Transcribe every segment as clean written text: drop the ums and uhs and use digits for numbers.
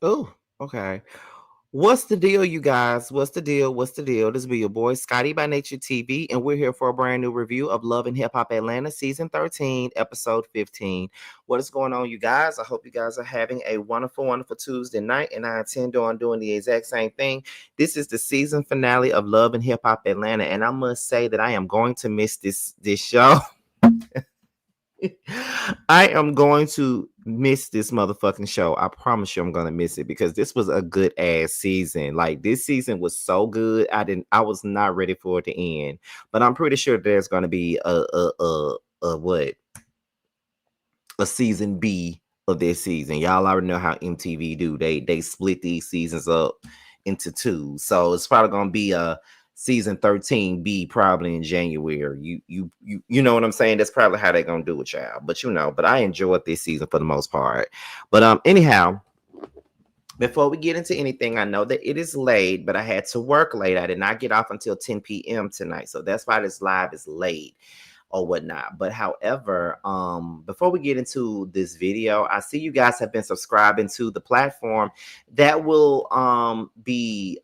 Oh, okay. What's the deal, you guys? What's the deal? What's the deal? This will be your boy Scotty by Nature TV, and we're here for a brand new review of Love and Hip Hop Atlanta Season 13, Episode 15. What is going on, you guys? I hope you guys are having a wonderful, wonderful Tuesday night, and I intend on doing the exact same thing. This is the season finale of Love and Hip Hop Atlanta, and I must say that I am going to miss this show. I am going to miss this motherfucking show. I promise you I'm gonna miss it because this was a good ass season. Like this season was so good. I was not ready for it to end. But I'm pretty sure there's gonna be a what? A season B of this season. Y'all already know how MTV do. They split these seasons up into two. So it's probably gonna be a season 13B probably in January. You know what I'm saying? That's probably how they're gonna do it, y'all. But but I enjoyed this season for the most part. But anyhow, before we get into anything, I know that it is late, but I had to work late. I did not get off until 10 p.m. tonight. So that's why this live is late or whatnot. But however, before we get into this video, I see you guys have been subscribing to the platform that will be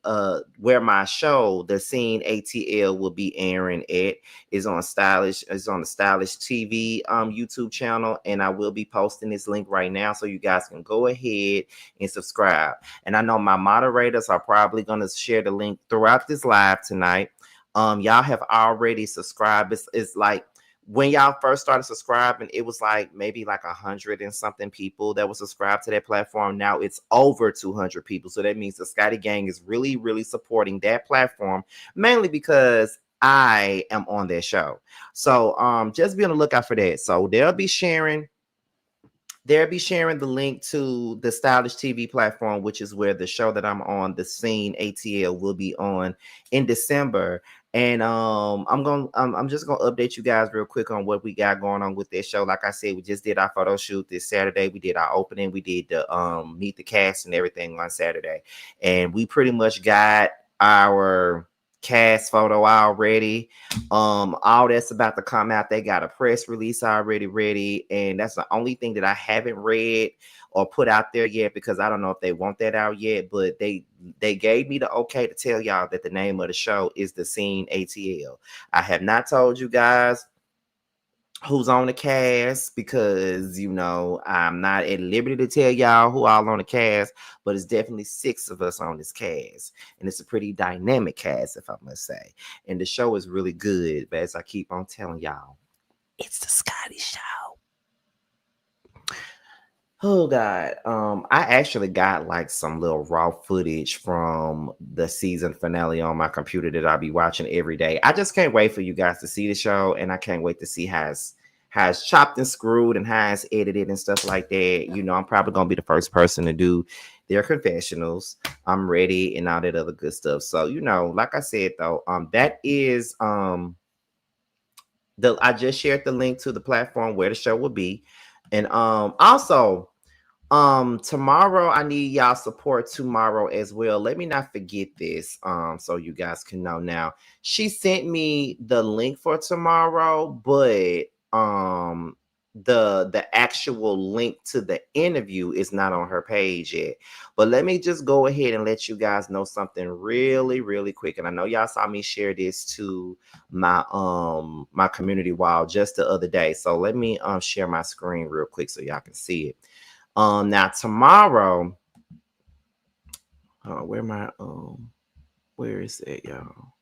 where my show, the Scene ATL, will be airing. It is on the Stylish TV YouTube channel, and I will be posting this link right now so you guys can go ahead and subscribe. And I know my moderators are probably going to share the link throughout this live tonight. Y'all have already subscribed. It's like when y'all first started subscribing, it was like maybe like 100 and something people that were subscribed to that platform. Now it's over 200 people. So that means the Scotty Gang is really, really supporting that platform, mainly because I am on their show. So just be on the lookout for that. So they'll be sharing the link to the Stylish TV platform, which is where the show that I'm on, the Scene ATL, will be on in December. And I'm just gonna update you guys real quick on what we got going on with this show. Like I said, we just did our photo shoot this Saturday. We did our opening. We did the meet the cast and everything on Saturday, and we pretty much got our cast photo already. All that's about to come out. They got a press release already ready, and that's the only thing that I haven't read or put out there yet because I don't know if they want that out yet. But they gave me the okay to tell y'all that the name of the show is the Scene ATL. I have not told you guys who's on the cast because I'm not at liberty to tell y'all who all on the cast, but it's definitely 6 of us on this cast, and it's a pretty dynamic cast, if I must say. And the show is really good, but as I keep on telling y'all, it's the Scotty Show. Oh God. I actually got like some little raw footage from the season finale on my computer that I'll be watching every day. I just can't wait for you guys to see the show, and I can't wait to see how it's chopped and screwed and how it's edited and stuff like that. I'm probably gonna be the first person to do their confessionals. I'm ready and all that other good stuff. So, like I said though, that is I just shared the link to the platform where the show will be. And also tomorrow I need y'all support tomorrow as well. Let me not forget this so you guys can know. Now she sent me the link for tomorrow, but the actual link to the interview is not on her page yet. But let me just go ahead and let you guys know something really, really quick. And I know y'all saw me share this to my community wall just the other day. So let me share my screen real quick so y'all can see it. Now tomorrow, where is it, y'all?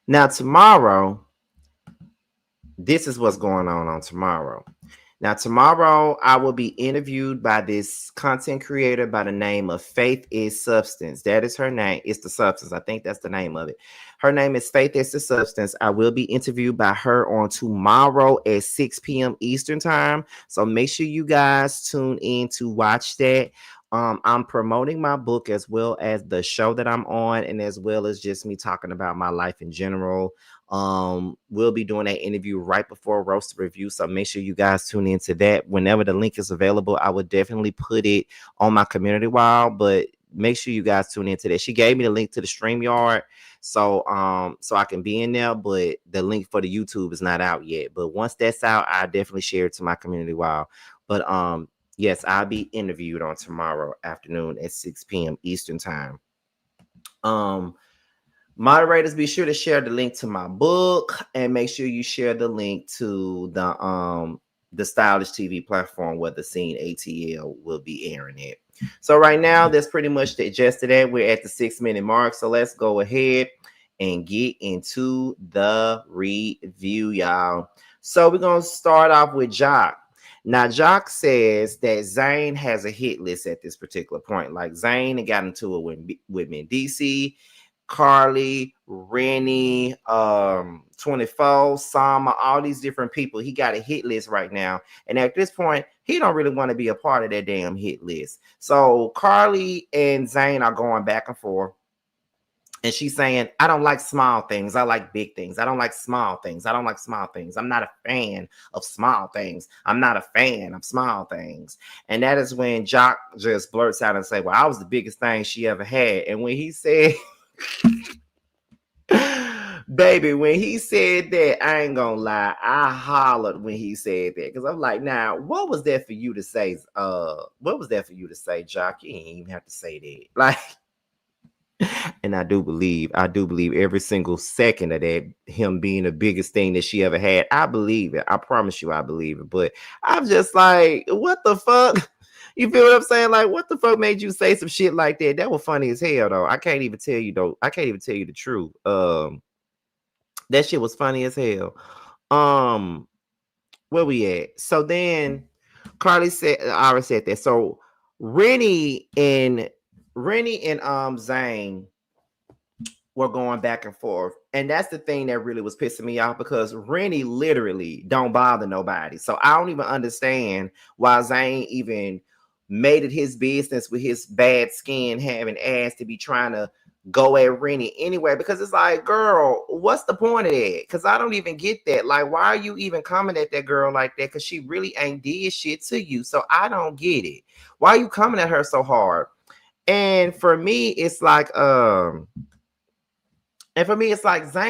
Now tomorrow, this is what's going on tomorrow. Now tomorrow, I will be interviewed by this content creator by the name of Faith is Substance. That is her name. It's the Substance. I think that's the name of it. Her name is Faith is the Substance. I will be interviewed by her on tomorrow at 6 p.m. Eastern time. So make sure you guys tune in to watch that. I'm promoting my book as well as the show that I'm on, and as well as just me talking about my life in general. We'll be doing that interview right before Roast Review, so make sure you guys tune into that. Whenever the link is available, I would definitely put it on my community wall, but make sure you guys tune into that. She gave me the link to the StreamYard, so I can be in there, but the link for the YouTube is not out yet. But once that's out, I definitely share it to my community wall. But Yes, I'll be interviewed on tomorrow afternoon at 6 p.m. Eastern time. Um, Moderators, be sure to share the link to my book and make sure you share the link to the Stylish TV platform where the Scene ATL will be airing it. So right now, that's pretty much the gist of that. We're at the 6-minute mark, so let's go ahead and get into the review, y'all. So we're gonna start off with Jock. Now, Jock says that Zayn has a hit list at this particular point. Like Zayn got into it with Mendici, Carly, Rennie, 24, Sama, all these different people. He got a hit list right now. And at this point, he don't really want to be a part of that damn hit list. So Carly and Zayn are going back and forth. And she's saying, I don't like small things. I like big things. I don't like small things. I don't like small things. I'm not a fan of small things. I'm not a fan of small things. And that is when Jock just blurts out and say, well, I was the biggest thing she ever had. And when he said, baby, when he said that, I ain't gonna lie, I hollered when he said that. Because I'm like, now, what was that for you to say? What was that for you to say, Jock? You ain't even have to say that. Like, and I do believe every single second of that, him being the biggest thing that she ever had. I believe it. I promise you, I believe it. But I'm just like, what the fuck? You feel what I'm saying? Like, what the fuck made you say some shit like that? That was funny as hell, though. I can't even tell you though. I can't even tell you the truth. That shit was funny as hell. Where we at? So then Carly said, I already said that. So Rennie and Zayn were going back and forth. And that's the thing that really was pissing me off because Rennie literally don't bother nobody. So I don't even understand why Zayn even made it his business with his bad skin having ass to be trying to go at Rennie anyway. Because it's like, girl, what's the point of that? Because I don't even get that. Like, why are you even coming at that girl like that? Because she really ain't did shit to you. So I don't get it. Why are you coming at her so hard? And for me, it's like, Zayn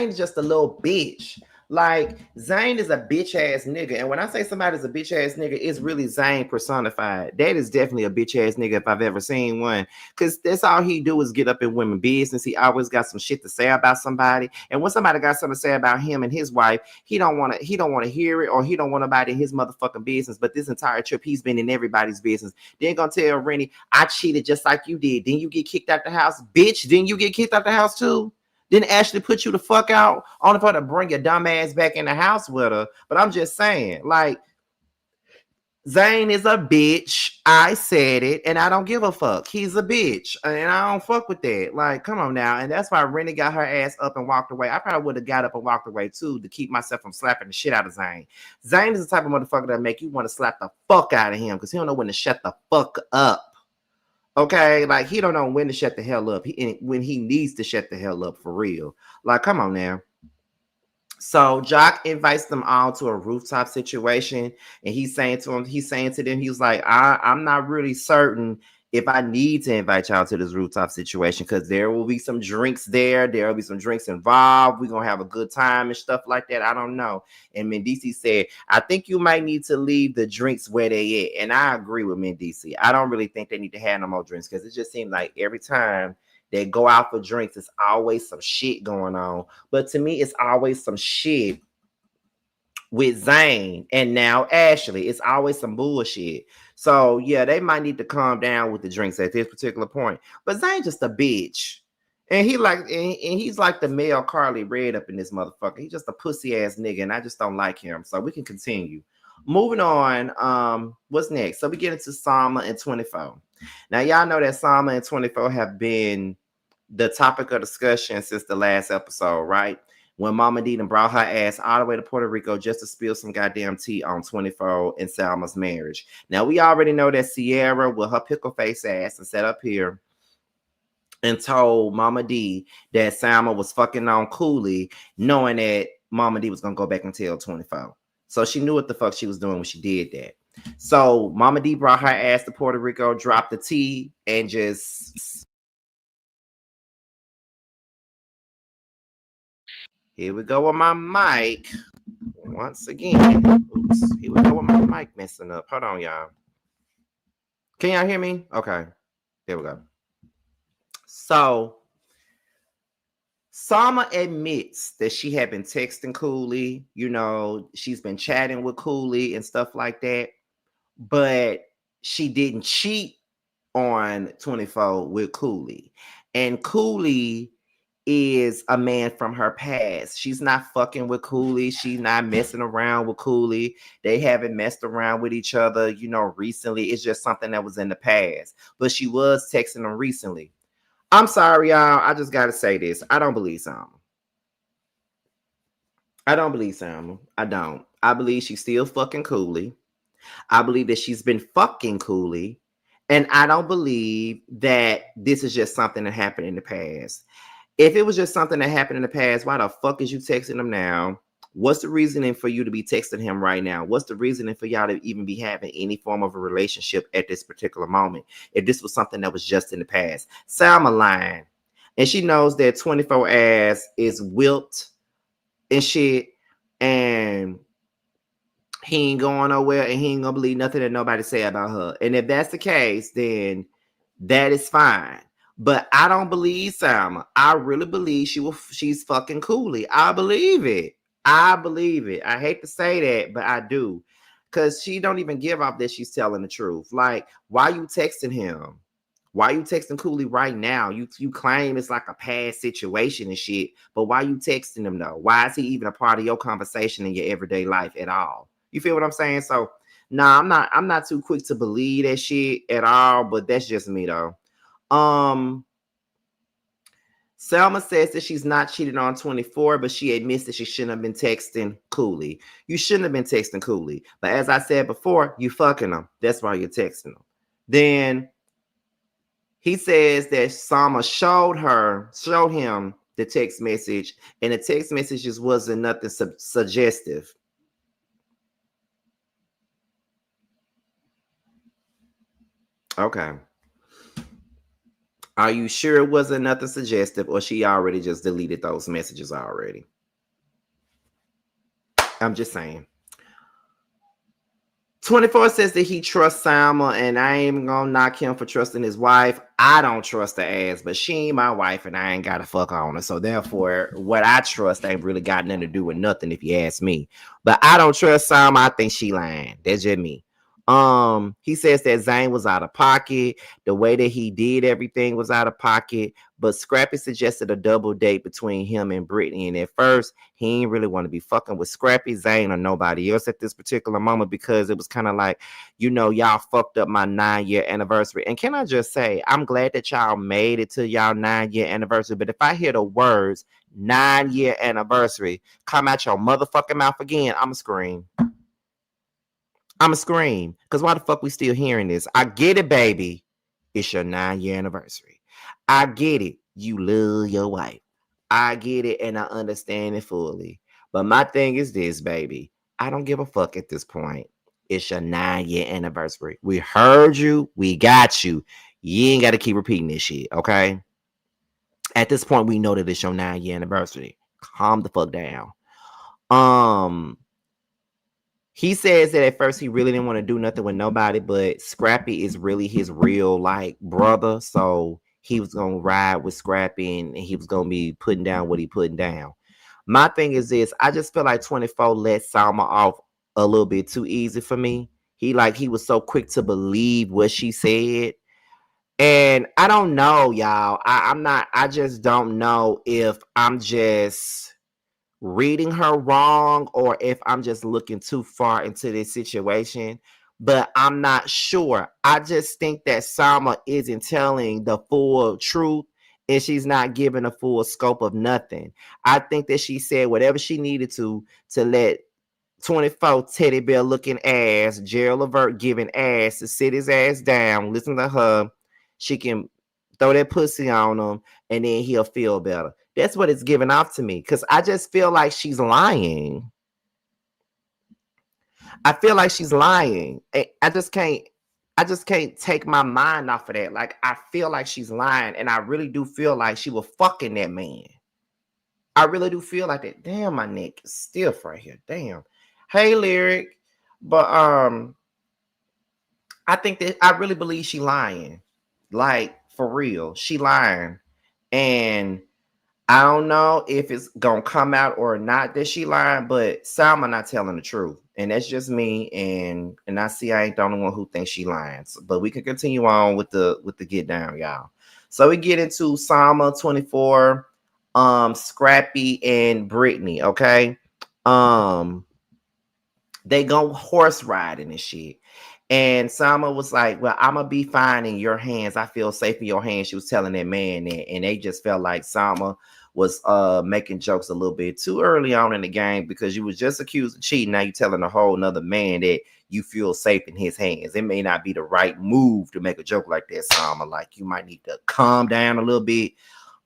is just a little bitch. Like, Zayn is a bitch ass nigga. And when I say somebody's a bitch ass nigga, it's really Zayn personified. That is definitely a bitch ass nigga if I've ever seen one. Because that's all he do is get up in women's business. He always got some shit to say about somebody. And when somebody got something to say about him and his wife, he don't want to hear it, or he don't want nobody in his motherfucking business. But this entire trip, he's been in everybody's business. Then gonna tell Rennie, I cheated just like you did. Then you get kicked out the house. Bitch, then you get kicked out the house too? Didn't Ashley put you the fuck out only for her to bring your dumb ass back in the house with her? But I'm just saying, like, Zayn is a bitch. I said it, and I don't give a fuck. He's a bitch, and I don't fuck with that. Like, come on now. And that's why Rennie got her ass up and walked away. I probably would have got up and walked away too to keep myself from slapping the shit out of Zayn. Zayn is the type of motherfucker that make you want to slap the fuck out of him because he don't know when to shut the fuck up. Okay, like he don't know when to shut the hell up. When he needs to shut the hell up for real. Like, come on now. So Jock invites them all to a rooftop situation, and he's saying to them, he was like, I'm not really certain if I need to invite y'all to this rooftop situation because there will be some drinks there. There will be some drinks involved. We're gonna have a good time and stuff like that. I don't know. And Mendici said, I think you might need to leave the drinks where they at. And I agree with Mendici. I don't really think they need to have no more drinks because it just seems like every time they go out for drinks, it's always some shit going on. But to me, it's always some shit with Zayn and now Ashley. It's always some bullshit. So yeah, they might need to calm down with the drinks at this particular point. But Zayn just a bitch. And he's like the male Carly Red up in this motherfucker. He's just a pussy ass nigga, and I just don't like him. So we can continue. Moving on. What's next? So we get into Sama and 24. Now y'all know that Sama and 24 have been the topic of discussion since the last episode, right? When Mama D brought her ass all the way to Puerto Rico just to spill some goddamn tea on 24 and Salma's marriage. Now, we already know that Sierra with her pickle face ass and sat up here and told Mama D that Salma was fucking on Cooley, knowing that Mama D was going to go back and tell 24. So she knew what the fuck she was doing when she did that. So Mama D brought her ass to Puerto Rico, dropped the tea, and just... Here we go with my mic. Once again. Oops. Here we go with my mic messing up. Hold on, y'all. Can y'all hear me? Okay. There we go. So Sama admits that she had been texting Cooley, she's been chatting with Cooley and stuff like that, but she didn't cheat on 24 with Cooley. And Cooley is a man from her past. She's not fucking with Cooley. She's not messing around with Cooley. They haven't messed around with each other, recently. It's just something that was in the past. But she was texting him recently. I'm sorry, y'all. I just gotta say this. I don't believe Sama. I don't believe Sama. I don't. I believe she's still fucking Cooley. I believe that she's been fucking Cooley. And I don't believe that this is just something that happened in the past. If it was just something that happened in the past, why the fuck is you texting him now? What's the reasoning for you to be texting him right now? What's the reasoning for y'all to even be having any form of a relationship at this particular moment? If this was something that was just in the past. Salma lying. And she knows that 24 ass is wilt and shit. And he ain't going nowhere and he ain't gonna believe nothing that nobody say about her. And if that's the case, then that is fine. But I don't believe Salma. I really believe she's fucking Cooley. I believe it. I believe it. I hate to say that, but I do. Cause she don't even give off that she's telling the truth. Like, why you texting him? Why you texting Cooley right now? You claim it's like a past situation and shit, but why you texting him though? Why is he even a part of your conversation in your everyday life at all? You feel what I'm saying? So, nah, I'm not too quick to believe that shit at all, but that's just me though. Selma says that she's not cheated on 24, but she admits that she shouldn't have been texting Cooley. You shouldn't have been texting Cooley. But as I said before, you fucking him. That's why you're texting him. Then he says that Selma showed him the text message, and the text messages wasn't nothing suggestive. Okay. Are you sure it wasn't nothing suggestive, or she already just deleted those messages already? I'm just saying. 24 says that he trusts Salma, and I ain't even gonna knock him for trusting his wife. I don't trust her ass, but she ain't my wife, and I ain't got to fuck on her. So therefore, what I trust ain't really got nothing to do with nothing, if you ask me. But I don't trust Salma. I think she lying. That's just me. He says that Zayn was out of pocket. The way that he did everything was out of pocket. But Scrappy suggested a double date between him and Brittany. And at first, he ain't really want to be fucking with Scrappy, Zayn, or nobody else at this particular moment, because it was kind of like, y'all fucked up my 9-year anniversary. And can I just say, I'm glad that y'all made it to y'all 9-year anniversary. But if I hear the words 9-year anniversary come out your motherfucking mouth again, I'ma scream. I'ma scream. Because why the fuck we still hearing this? I get it, baby. It's your 9-year anniversary. I get it. You love your wife. I get it and I understand it fully. But my thing is this, baby. I don't give a fuck at this point. It's your 9-year anniversary. We heard you. We got you. You ain't got to keep repeating this shit, okay? At this point, we know that it's your 9-year anniversary. Calm the fuck down. He says that at first he really didn't want to do nothing with nobody, but Scrappy is really his real like brother. So he was gonna ride with Scrappy and he was gonna be putting down what he putting down. My thing is this: I just feel like 24 let Salma off a little bit too easy for me. He was so quick to believe what she said. And I don't know, y'all. I just don't know if I'm just reading her wrong or if I'm just looking too far into this situation, but I'm not sure. I just think that Salma isn't telling the full truth and she's not giving a full scope of nothing. I think that she said whatever she needed to let 24 teddy bear looking ass, Gerald Levert giving ass to sit his ass down, listen to her. She can throw that pussy on him and then he'll feel better. That's what it's giving off to me because I just feel like she's lying. I feel like she's lying. I just can't take my mind off of that. Like, I feel like she's lying, and I really do feel like she was fucking that man. I really do feel like that. Damn, my neck is stiff right here. Damn. Hey, Lyric. But I think that I really believe she lying. Like for real. She lying. And I don't know if it's gonna come out or not that she lying, but Salma not telling the truth. And that's just me. And I see I ain't the only one who thinks she lying. But we can continue on with the get down, y'all. So we get into Salma 24, Scrappy and Brittany, okay? Um, they go horse riding and shit. And Sama was like, well, I'm gonna be fine in your hands. I feel safe in your hands. She was telling that man that, and they just felt like Sama was making jokes a little bit too early on in the game because you was just accused of cheating. Now you telling a whole nother man that you feel safe in his hands. It may not be the right move to make a joke like that, Sama. Like you might need to calm down a little bit.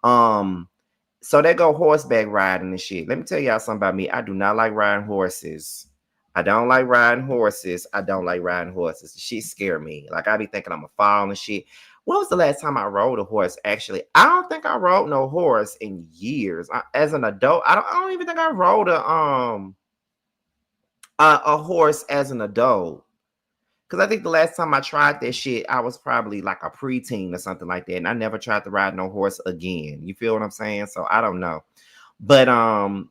So they go horseback riding and shit. Let me tell y'all something about me. I do not like riding horses. I don't like riding horses. I don't like riding horses. Shit scare me. Like I be thinking I'm gonna fall and shit. When was the last time I rode a horse? Actually, I don't think I rode no horse in years. As an adult, I don't even think I rode a horse as an adult. Because I think the last time I tried that shit, I was probably like a preteen or something like that. And I never tried to ride no horse again. You feel what I'm saying? So I don't know. But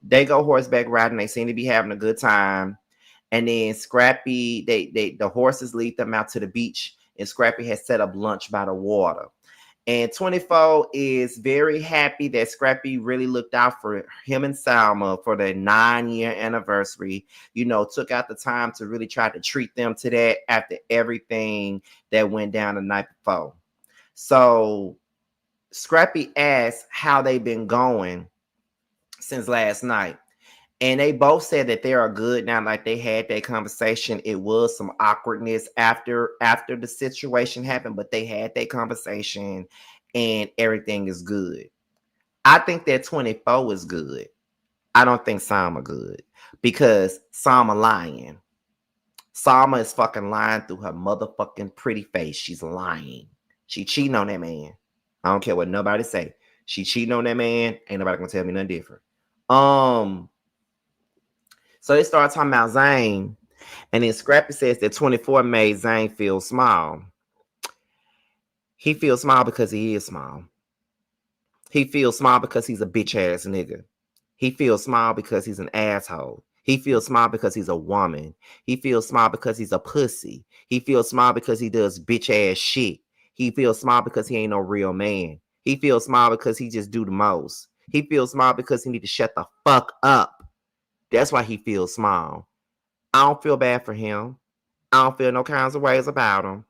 they go horseback riding. They seem to be having a good time. And then Scrappy, the horses lead them out to the beach. And Scrappy has set up lunch by the water. And 24 is very happy that Scrappy really looked out for him and Salma for their 9-year anniversary. You know, took out the time to really try to treat them to that after everything that went down the night before. So Scrappy asked how they've been going since last night. And they both said that they are good now. Like they had that conversation. It was some awkwardness after the situation happened, but they had that conversation and everything is good. I think that 24 is good. I don't think Sama good because Sama lying. Sama is fucking lying through her motherfucking pretty face. She's lying. She cheating on that man. I don't care what nobody say. She cheating on that man. Ain't nobody gonna tell me nothing different. So they start talking about Zayn, and then Scrappy says that 24 made Zayn feel small. He feels small because he is small. He feels small because he's a bitch ass nigga. He feels small because he's an asshole. He feels small because he's a woman. He feels small because he's a pussy. He feels small because he does bitch ass shit. He feels small because he ain't no real man. He feels small because he just do the most. He feels small because he need to shut the fuck up. That's why he feels small. I don't feel bad for him. I don't feel no kinds of ways about him.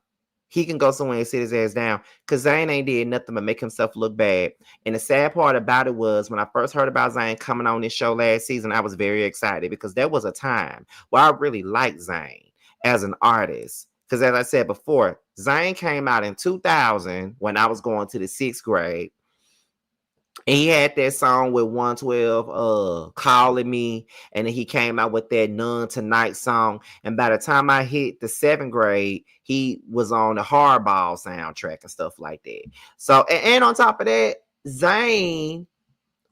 He can go somewhere and sit his ass down because Zayn ain't did nothing but make himself look bad. And the sad part about it was when I first heard about Zayn coming on this show last season, I was very excited because there was a time where I really liked Zayn as an artist. Because as I said before, Zayn came out in 2000 when I was going to the 6th grade. And he had that song with 112, Calling Me. And then he came out with that None Tonight song. And by the time I hit the 7th grade, he was on the Hardball soundtrack and stuff like that. So, and on top of that, Zayn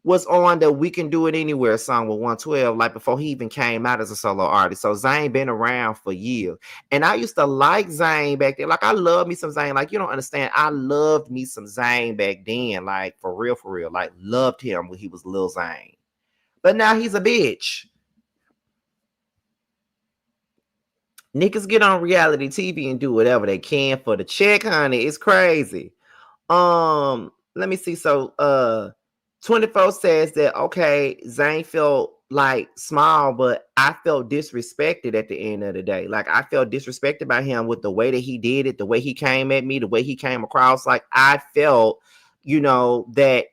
was on the We Can Do It Anywhere song with 112, like before he even came out as a solo artist. So Zayn been around for years. And I used to like Zayn back then. Like I love me some Zayn. Like you don't understand. I loved me some Zayn back then. Like for real. Like loved him when he was Lil Zayn. But now he's a bitch. Niggas get on reality TV and do whatever they can for the check, honey. It's crazy. Let me see. So 24 says that okay, Zayn felt like small, but I felt disrespected at the end of the day. Like I felt disrespected by him with the way that he did it, the way he came at me, the way he came across. Like I felt, that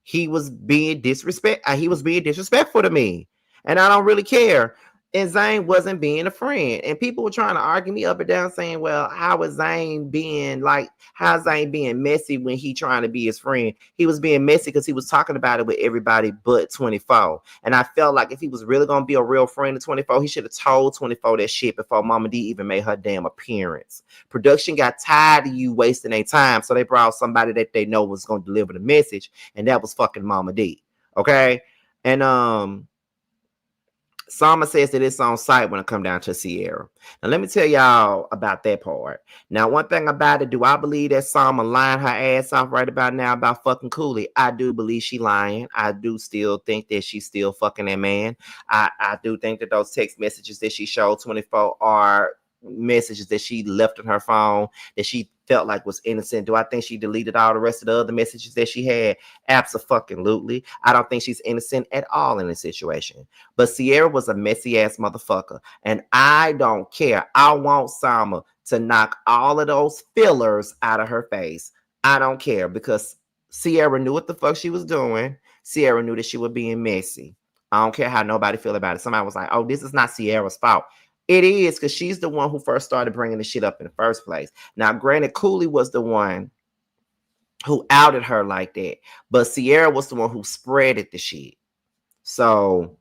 he was being disrespectful to me. And I don't really care. And Zayn wasn't being a friend. And people were trying to argue me up and down saying, well, how is Zayn being messy when he trying to be his friend? He was being messy because he was talking about it with everybody but 24. And I felt like if he was really going to be a real friend to 24, he should have told 24 that shit before Mama D even made her damn appearance. Production got tired of you wasting their time. So they brought somebody that they know was going to deliver the message. And that was fucking Mama D. Okay. And Sama says that it's on site when it come down to Sierra. Now, let me tell y'all about that part. Now, one thing about it, do I believe that Sama lying her ass off right about now about fucking Cooley? I do believe she lying. I do still think that she's still fucking that man. I do think that those text messages that she showed 24 are messages that she left on her phone that she felt like was innocent. Do I think she deleted all the rest of the other messages that she had? Absolutely. I don't think she's innocent at all in this situation. But Sierra was a messy ass motherfucker. And I don't care. I want Sama to knock all of those fillers out of her face. I don't care because Sierra knew what the fuck she was doing. Sierra knew that she was being messy. I don't care how nobody feel about it. Somebody was like, oh, this is not Sierra's fault. It is, because she's the one who first started bringing the shit up in the first place. Now, granted, Cooley was the one who outed her like that, but Sierra was the one who spreaded the shit. So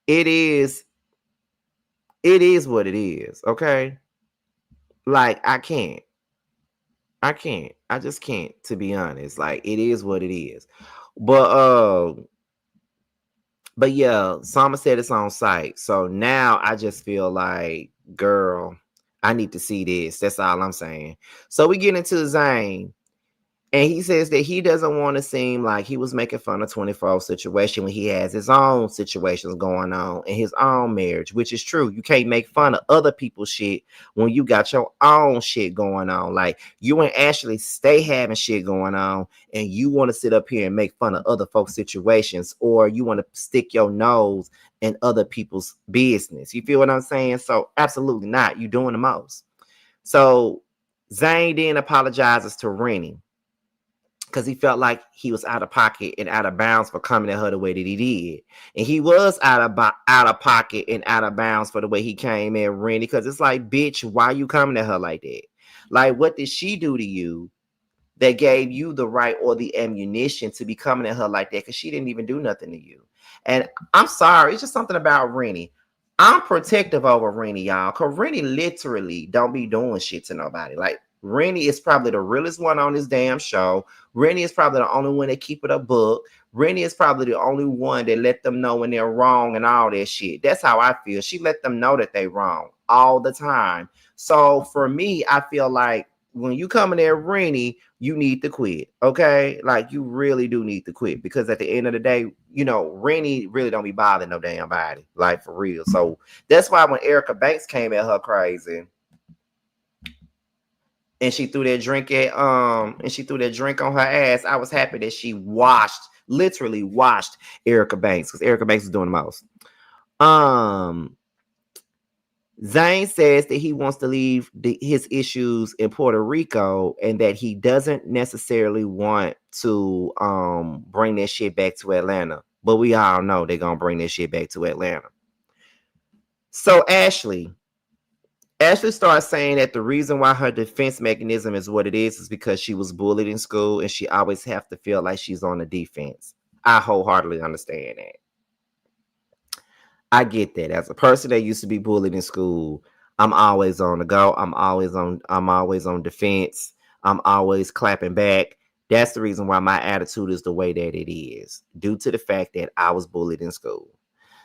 it is what it is, okay? Like, I just can't, to be honest. Like, it is what it is. But yeah, Sama said it's on site. So now I just feel like, girl, I need to see this. That's all I'm saying. So we get into Zayn. And he says that he doesn't want to seem like he was making fun of 24's situation when he has his own situations going on in his own marriage, which is true. You can't make fun of other people's shit when you got your own shit going on. Like, you and Ashley stay having shit going on, and you want to sit up here and make fun of other folks' situations, or you want to stick your nose in other people's business. You feel what I'm saying? So absolutely not. You're doing the most. So Zayn then apologizes to Rennie, because he felt like he was out of pocket and out of bounds for coming at her the way that he did. And he was out of pocket and out of bounds for the way he came at Rennie, because it's like, bitch, why you coming at her like that? Like, what did she do to you that gave you the right or the ammunition to be coming at her like that? Because she didn't even do nothing to you. And I'm sorry, it's just something about Rennie. I'm protective over Rennie, y'all, because Rennie literally don't be doing shit to nobody. Like, Rennie is probably the realest one on this damn show. Rennie is probably the only one that keep it a book. Rennie is probably the only one that let them know when they're wrong and all that shit. That's how I feel. She let them know that they wrong all the time. So for me, I feel like when you come in there, Rennie, you need to quit. Okay, like, you really do need to quit, because at the end of the day, you know, Rennie really don't be bothering no damn body, like, for real. So that's why when Erica Banks came at her crazy, and she threw that drink on her ass, I was happy that she literally washed Erica Banks, because Erica Banks was doing the most. Zayn says that he wants to leave his issues in Puerto Rico, and that he doesn't necessarily want to bring that shit back to Atlanta. But we all know they're gonna bring that shit back to Atlanta. So Ashley starts saying that the reason why her defense mechanism is what it is because she was bullied in school, and she always have to feel like she's on the defense. I wholeheartedly understand that. I get that. As a person that used to be bullied in school, I'm always on the go. I'm always on defense. I'm always clapping back. That's the reason why my attitude is the way that it is, due to the fact that I was bullied in school.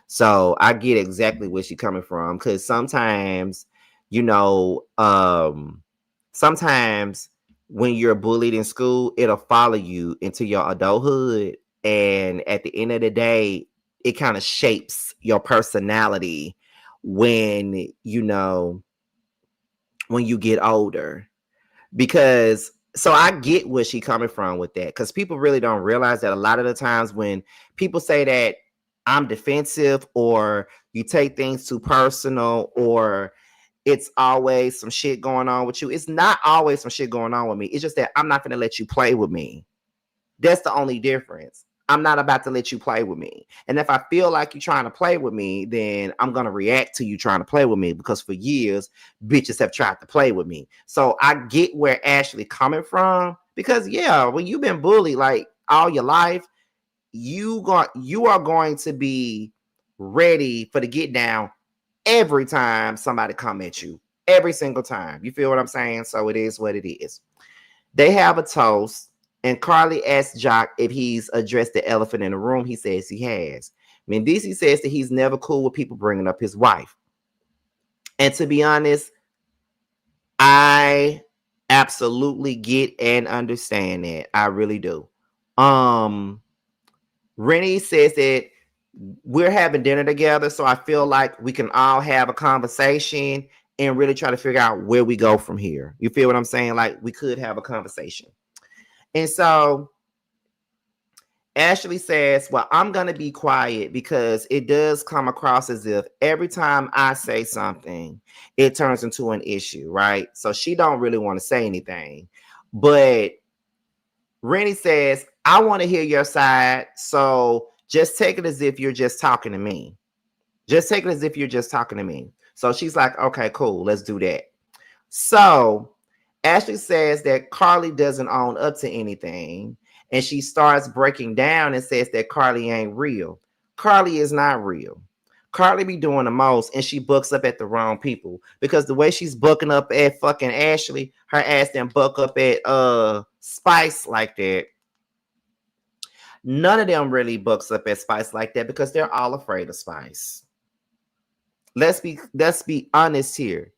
So I get exactly where she's coming from, because sometimes, you know, sometimes when you're bullied in school, it'll follow you into your adulthood. And at the end of the day, it kind of shapes your personality when, you know, when you get older. Because, so I get where she's coming from with that, because people really don't realize that a lot of the times when people say that I'm defensive, or you take things too personal, or it's always some shit going on with you. It's not always some shit going on with me. It's just that I'm not going to let you play with me. That's the only difference. I'm not about to let you play with me. And if I feel like you're trying to play with me, then I'm going to react to you trying to play with me, because for years, bitches have tried to play with me. So I get where Ashley coming from, because yeah, when you've been bullied like all your life, you are going to be ready for the get down every time somebody come at you, every single time. You feel what I'm saying? So it is what it is. They have a toast, and Carly asks Jock if he's addressed the elephant in the room. He says he has. Mendici says that he's never cool with people bringing up his wife. And to be honest, I absolutely get and understand that. I really do. Rennie says that we're having dinner together, so I feel like we can all have a conversation and really try to figure out where we go from here. You feel what I'm saying? Like we could have a conversation. And so Ashley says, well, I'm going to be quiet because it does come across as if every time I say something, it turns into an issue, right? So she don't really want to say anything. But Rennie says, I want to hear your side, so just take it as if you're just talking to me. Just take it as if you're just talking to me. So she's like, okay, cool, let's do that. So Ashley says that Carly doesn't own up to anything, and she starts breaking down and says that Carly ain't real. Carly is not real. Carly be doing the most, and she books up at the wrong people, because the way she's booking up at fucking Ashley, her ass then book up at Spice like that. None of them really books up at Spice like that because they're all afraid of Spice. Let's be honest here.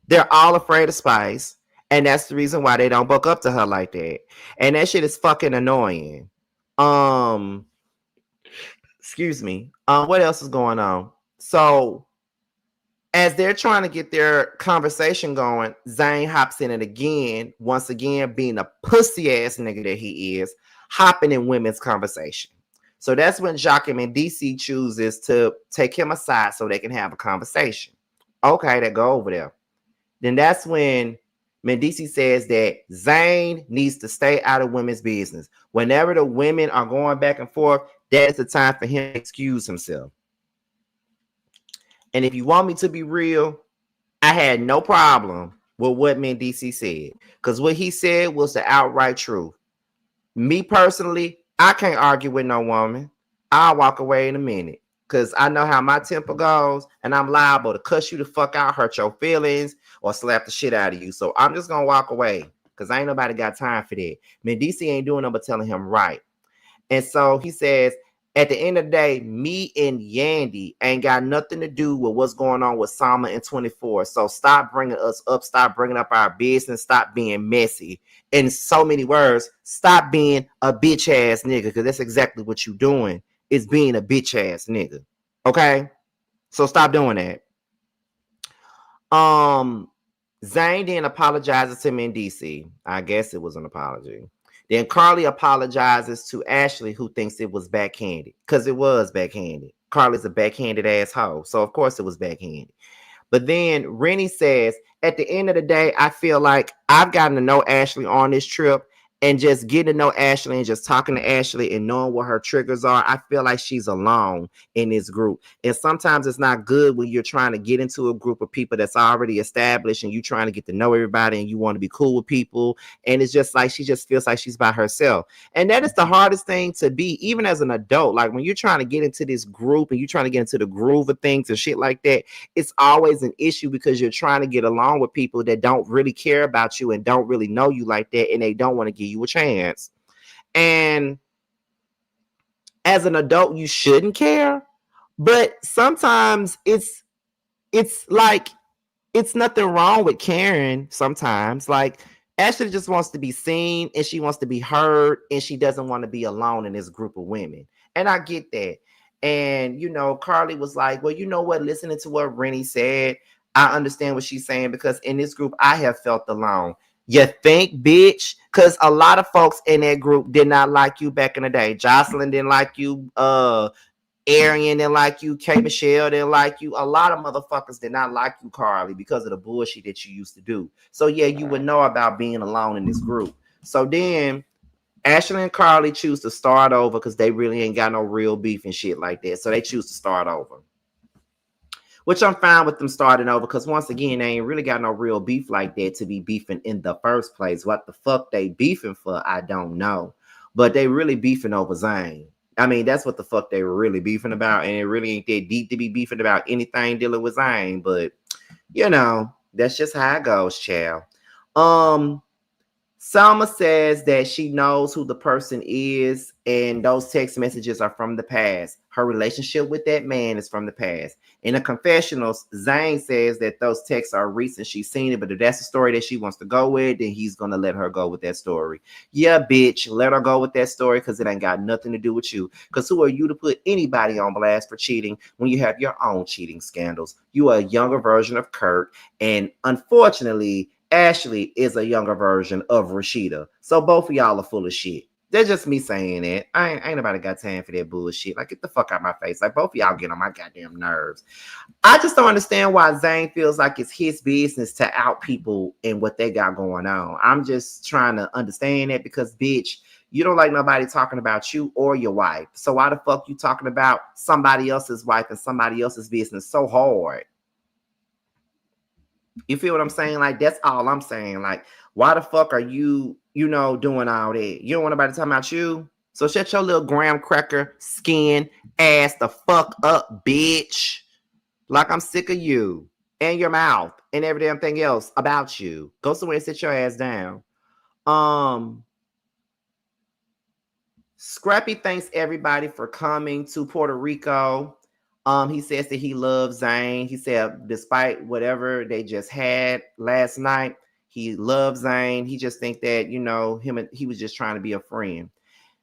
They're all afraid of Spice, and that's the reason why they don't book up to her like that. And that shit is fucking annoying. Excuse me. What else is going on? So as they're trying to get their conversation going, Zayn hops in it again, once again being a pussy ass nigga that he is, hopping in women's conversation. So that's when Jock and DC chooses to take him aside so they can have a conversation. Okay, they go over there. Then that's when Mendici says that Zayn needs to stay out of women's business. Whenever the women are going back and forth, that is the time for him to excuse himself. And if you want me to be real, I had no problem with what Mendici said, because what he said was the outright truth. Me personally, I can't argue with no woman. I'll walk away in a minute, because I know how my temper goes, and I'm liable to cuss you the fuck out, hurt your feelings, or slap the shit out of you. So I'm just going to walk away, because ain't nobody got time for that. Mendici ain't doing nothing but telling him right. And so he says, at the end of the day, me and Yandy ain't got nothing to do with what's going on with Sama and 24. So stop bringing us up. Stop bringing up our business. Stop being messy. In so many words, stop being a bitch ass nigga, because that's exactly what you doing, is being a bitch ass nigga. Okay? So stop doing that. Zayn then apologizes to Mendici. I guess it was an apology. Then Carly apologizes to Ashley, who thinks it was backhanded, because it was backhanded. Carly's a backhanded asshole, so of course it was backhanded. But then Rennie says, at the end of the day, I feel like I've gotten to know Ashley on this trip, and just getting to know Ashley and just talking to Ashley and knowing what her triggers are, I feel like she's alone in this group. And sometimes it's not good when you're trying to get into a group of people that's already established and you're trying to get to know everybody and you want to be cool with people. And it's just like she just feels like she's by herself. And that is the hardest thing to be, even as an adult. Like when you're trying to get into this group and you're trying to get into the groove of things and shit like that, it's always an issue because you're trying to get along with people that don't really care about you and don't really know you like that, and they don't want to give you a chance. And as an adult, you shouldn't care, but sometimes it's like it's nothing wrong with caring. Sometimes, like, Ashley just wants to be seen and she wants to be heard, and she doesn't want to be alone in this group of women. And I get that. And Carly was like, well, you know what, listening to what Rennie said, I understand what she's saying, because in this group I have felt alone. You think, bitch? Because a lot of folks in that group did not like you back in the day. Jocelyn didn't like you. Arian didn't like you. K. Michelle didn't like you. A lot of motherfuckers did not like you, Carly, because of the bullshit that you used to do. So yeah, you would know about being alone in this group. So then Ashley and Carly choose to start over because they really ain't got no real beef and shit like that. So they choose to start over, which I'm fine with them starting over, because once again, they ain't really got no real beef like that to be beefing in the first place. What the fuck they beefing for, I don't know. But they really beefing over Zayn. I mean, that's what the fuck they were really beefing about, and it really ain't that deep to be beefing about anything dealing with Zayn. But that's just how it goes, child. Selma says that she knows who the person is, and those text messages are from the past. Her relationship with that man is from the past. In the confessionals, Zayn says that those texts are recent. She's seen it, but if that's the story that she wants to go with, then he's going to let her go with that story. Yeah, bitch, let her go with that story because it ain't got nothing to do with you. Because who are you to put anybody on blast for cheating when you have your own cheating scandals? You are a younger version of Kurt, and unfortunately, Ashley is a younger version of Rashida. So both of y'all are full of shit. That's just me saying it. Ain't nobody got time for that bullshit. Like, get the fuck out of my face. Like, both of y'all get on my goddamn nerves. I just don't understand why Zayn feels like it's his business to out people and what they got going on. I'm just trying to understand that because, bitch, you don't like nobody talking about you or your wife. So why the fuck you talking about somebody else's wife and somebody else's business so hard? You feel what I'm saying? Like, that's all I'm saying. Like, why the fuck are you, doing all that? You don't want nobody talking about you? So shut your little graham cracker skin ass the fuck up, bitch. Like, I'm sick of you and your mouth and every damn thing else about you. Go somewhere and sit your ass down. Scrappy thanks everybody for coming to Puerto Rico. He says that he loves Zayn. He said, despite whatever they just had last night, he loves Zayn. He just think that, he was just trying to be a friend.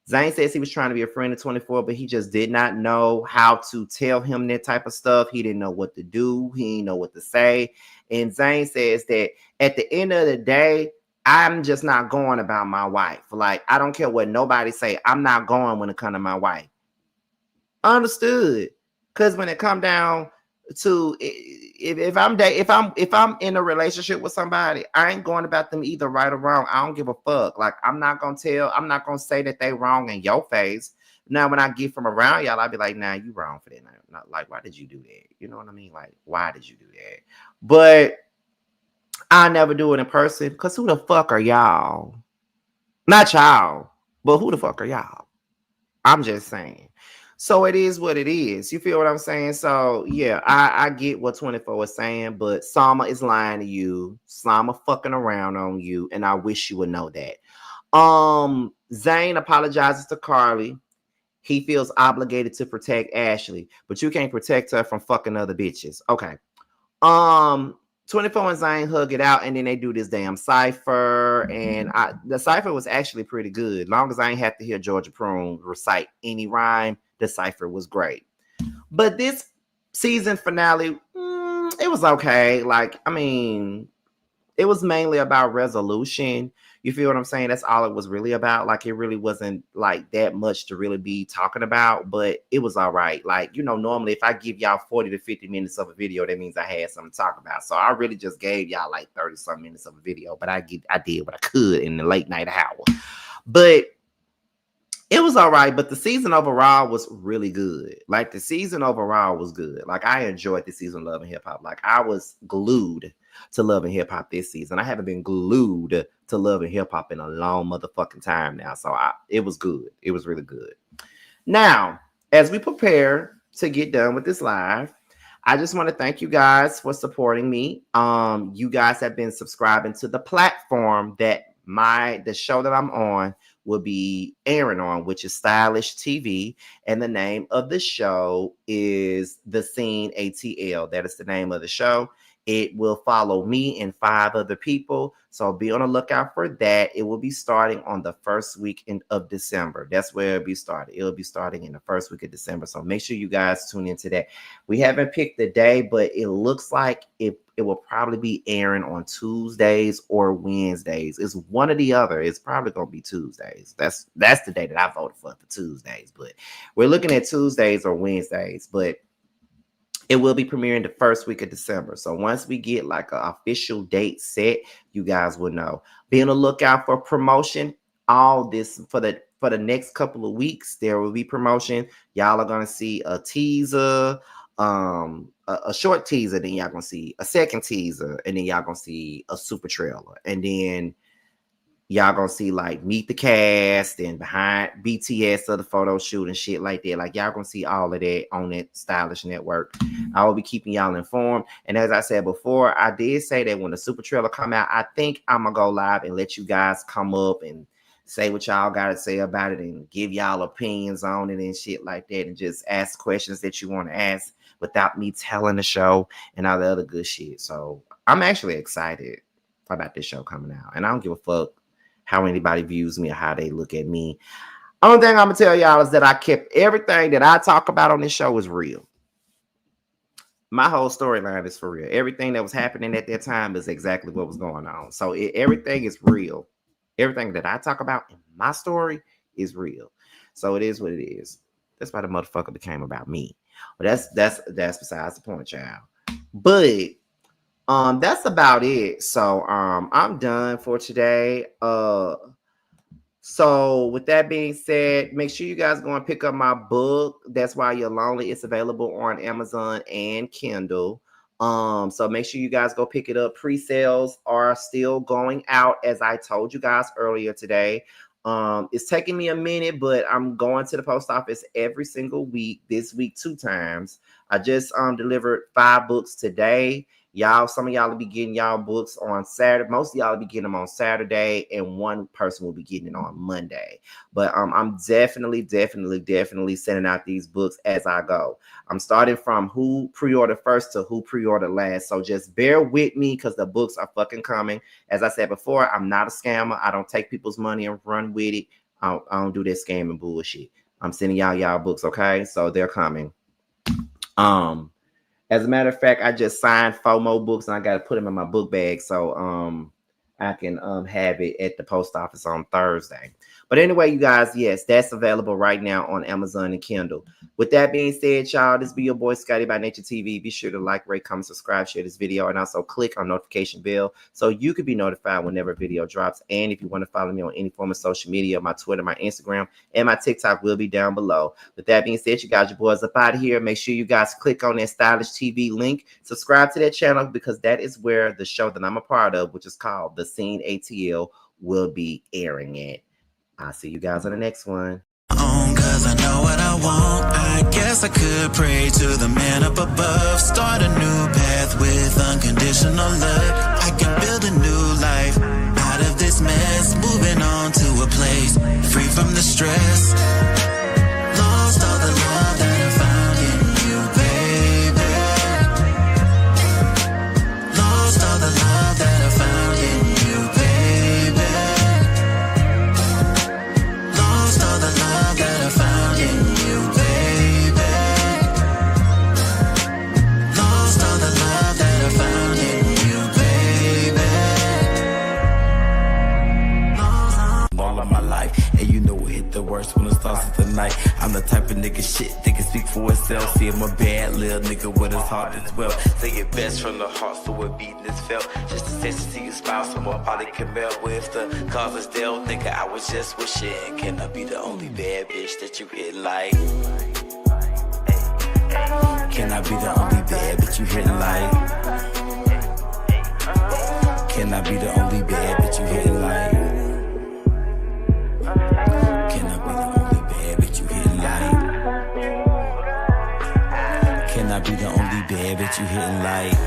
Zayn says he was trying to be a friend of 24, but he just did not know how to tell him that type of stuff. He didn't know what to do. He didn't know what to say. And Zayn says that at the end of the day, I'm just not going about my wife. Like, I don't care what nobody say. I'm not going when it comes to my wife. Understood. Because when it come down to if I'm in a relationship with somebody, I ain't going about them either right or wrong. I don't give a fuck. Like, I'm not gonna say that they wrong in your face. Now, when I get from around y'all, I'll be like, nah, you wrong for that. Not like, why did you do that? You know what I mean? Like, why did you do that? But I never do it in person because who the fuck are y'all? Not y'all, but who the fuck are y'all? I'm just saying. So it is what it is. You feel what I'm saying? So yeah, I get what 24 is saying, but Sama is lying to you. Sama fucking around on you, and I wish you would know that. Zayn apologizes to Carly. He feels obligated to protect Ashley, but you can't protect her from fucking other bitches. Okay. 24 and Zayn hug it out, and then they do this damn cipher. And the cipher was actually pretty good. Long as I ain't have to hear Georgia Prune recite any rhyme, the cipher was great. But this season finale, it was okay. Like, I mean, it was mainly about resolution. You feel what I'm saying? That's all it was really about. Like, it really wasn't like that much to really be talking about, but it was all right. Like, normally if I give y'all 40 to 50 minutes of a video, that means I had something to talk about. So I really just gave y'all like 30 some minutes of a video, but I did what I could in the late night hour. But it was all right, but the season overall was really good. Like, the season overall was good. Like, I enjoyed the season of Love and Hip Hop. Like, I was glued to Love and Hip Hop this season. I haven't been glued to Love and Hip Hop in a long motherfucking time now. So it was good. It was really good. Now, as we prepare to get done with this live, I just want to thank you guys for supporting me. You guys have been subscribing to the platform that the show that I'm on will be airing on, which is Stylish TV. And the name of the show is the Scene ATL. That is the name of the show. It will follow me and 5 other people. So be on the lookout for that. It will be starting on the first week of December. That's where it'll be started. It'll be starting in the first week of December. So make sure you guys tune into that. We haven't picked the day, but it looks like it will probably be airing on Tuesdays or Wednesdays. It's one or the other. It's probably going to be Tuesdays. That's the day that I voted for Tuesdays. But we're looking at Tuesdays or Wednesdays. But it will be premiering the first week of December. So once we get like an official date set, you guys will know. Be on the lookout for promotion. All this for the next couple of weeks, there will be promotion. Y'all are gonna see a teaser, a short teaser, then y'all gonna see a second teaser, and then y'all gonna see a super trailer, and then y'all gonna see like meet the cast and behind BTS of the photo shoot and shit like that. Like, y'all gonna see all of that on that Stylish Network. I will be keeping y'all informed. And as I said before, I did say that when the super trailer come out, I think I'm gonna go live and let you guys come up and say what y'all gotta say about it and give y'all opinions on it and shit like that, and just ask questions that you want to ask without me telling the show and all the other good shit. So I'm actually excited about this show coming out, and I don't give a fuck how anybody views me or how they look at me. Only thing I'm gonna tell y'all is that I kept everything that I talk about on this show is real. My whole storyline is for real. Everything that was happening at that time is exactly what was going on. So everything is real. Everything that I talk about in my story is real. So it is what it is. That's why the motherfucker became about me. But that's besides the point, child. But that's about it. So I'm done for today. So with that being said, make sure you guys go and pick up my book. That's Why You're Lonely. It's available on Amazon and Kindle. So make sure you guys go pick it up. Pre-sales are still going out, as I told you guys earlier today. It's taking me a minute, but I'm going to the post office every single week. This week 2 times. I just delivered 5 books today. Y'all, some of y'all will be getting y'all books on Saturday. Most of y'all will be getting them on Saturday, and one person will be getting it on Monday. But I'm definitely sending out these books as I go. I'm starting from who pre-order first to who pre-order last. So just bear with me because the books are fucking coming. As I said before, I'm not a scammer. I don't take people's money and run with it. I don't do that scamming bullshit. I'm sending y'all books, okay? So they're coming. As a matter of fact, I just signed 4 more books and I got to put them in my book bag so I can have it at the post office on Thursday. But anyway, you guys, yes, that's available right now on Amazon and Kindle. With that being said, y'all, this be your boy Scotty by Nature TV. Be sure to like, rate, comment, subscribe, share this video, and also click on notification bell so you can be notified whenever a video drops. And if you want to follow me on any form of social media, my Twitter, my Instagram, and my TikTok will be down below. With that being said, you guys, your boys up out of here. Make sure you guys click on that Stylish TV link. Subscribe to that channel because that is where the show that I'm a part of, which is called the Scene ATL, will be airing at. I'll see you guys on the next one. Cause I know what I want. I guess I could pray to the man up above. Start a new path with unconditional love. I can build a new life out of this mess. Moving on to a place free from the stress. Lost all the love that I found in you, baby. Lost all the love that I found in you, baby. Lost all the love that I found in you, baby. Lost all the love that I found in you, baby. All of my life, and you know it hit the worst when it starts at the night. I'm the type of nigga shit that can speak for itself. See, I'm a bad little nigga with his heart as well. Say it best from the heart, so it beating is felt. Just a sense to see your smile, someone probably can melt with the cause is dealt. Nigga, I was just wishing, can I be the only bad bitch that you hitting like? Can I be the only bad bitch you hitting like? Can I be the only bad bitch you hitting like? Can I be the only bad bitch you hitting like? Can I be the only bad bitch you hitting like?